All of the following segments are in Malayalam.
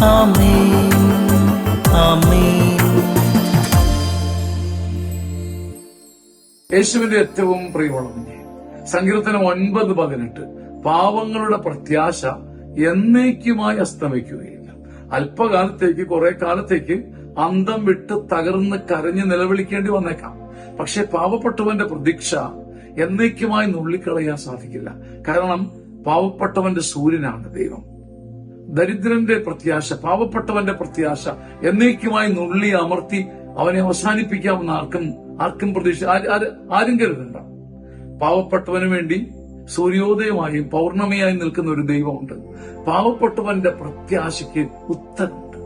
ആമേൻ ആമേൻ. യേശുവിന്റെ ഏറ്റവും പ്രിയമുള്ളവനെ, സങ്കീർത്തനം 9:18, പാവങ്ങളുടെ പ്രത്യാശ എന്നേക്കുമായി അസ്തമിക്കുകയില്ല. അല്പകാലത്തേക്ക്, കുറെ കാലത്തേക്ക് അന്തം വിട്ട് തകർന്ന് കരഞ്ഞ് നിലവിളിക്കേണ്ടി വന്നേക്കാം. പക്ഷെ പാവപ്പെട്ടവന്റെ പ്രതീക്ഷ എന്നേക്കുമായി നുള്ളിക്കളയാൻ സാധിക്കില്ല. കാരണം പാവപ്പെട്ടവന്റെ സൂര്യനാണ് ദൈവം. ദരിദ്രന്റെ പ്രത്യാശ, പാവപ്പെട്ടവന്റെ പ്രത്യാശ എന്നേക്കുമായി നുള്ളി അമർത്തി അവനെ അവസാനിപ്പിക്കാമെന്ന് ആർക്കും പ്രതീക്ഷ ആരും കരുതണ്ട. പാവപ്പെട്ടവന് വേണ്ടി സൂര്യോദയമായും പൗർണമിയായി നിൽക്കുന്ന ഒരു ദൈവമുണ്ട്. പാവപ്പെട്ടവന്റെ പ്രത്യാശയ്ക്ക് ഉത്തരമുണ്ട്.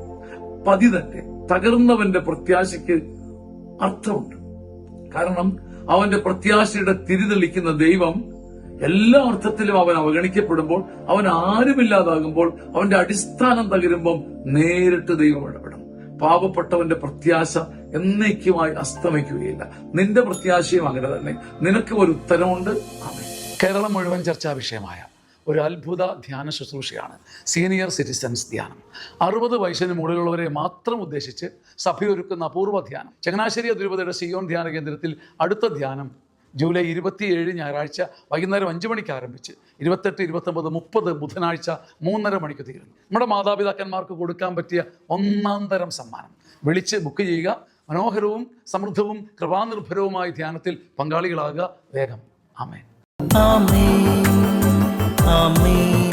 പതിതന്റെ തകർന്നവന്റെ പ്രത്യാശയ്ക്ക് അർത്ഥമുണ്ട്. കാരണം അവന്റെ പ്രത്യാശയുടെ തിരിതെളിക്കുന്ന ദൈവം എല്ലാ അർത്ഥത്തിലും അവൻ അവഗണിക്കപ്പെടുമ്പോൾ, അവൻ ആരുമില്ലാതാകുമ്പോൾ, അവന്റെ അടിസ്ഥാനം തകരുമ്പം നേരിട്ട് ദൈവം ഇടപെടും. പാവപ്പെട്ടവന്റെ പ്രത്യാശ എന്നേക്കുമായി അസ്തമിക്കുകയില്ല. നിന്റെ പ്രത്യാശയും അങ്ങനെ തന്നെ. നിനക്ക് ഒരു ഉത്തരമുണ്ട്. കേരളം മുഴുവൻ ചർച്ചാ വിഷയമായ ഒരു അത്ഭുത ധ്യാന ശുശ്രൂഷയാണ് സീനിയർ സിറ്റിസൺസ് ധ്യാനം. 60 വയസ്സിന് മുകളിലുള്ളവരെ മാത്രം ഉദ്ദേശിച്ച് സഭയൊരുക്കുന്ന അപൂർവ ധ്യാനം. ചങ്ങനാശ്ശേരി അതിരൂപതയുടെ സിയോൺ ധ്യാന കേന്ദ്രത്തിൽ അടുത്ത ധ്യാനം ജൂലൈ 27 ഞായറാഴ്ച വൈകുന്നേരം 5 മണിക്ക് ആരംഭിച്ച് 28, 29, 30 ബുധനാഴ്ച 3:30 മണിക്ക് തീരുന്നു. നമ്മുടെ മാതാപിതാക്കന്മാർക്ക് കൊടുക്കാൻ പറ്റിയ ഒന്നാം തരം സമ്മാനം. വിളിച്ച് ബുക്ക് ചെയ്യുക. മനോഹരവും സമൃദ്ധവും കൃപാനിർഭരവുമായ ധ്യാനത്തിൽ പങ്കാളികളാകുക. വേഗം. ആമേൻ ആമേൻ ആമേൻ.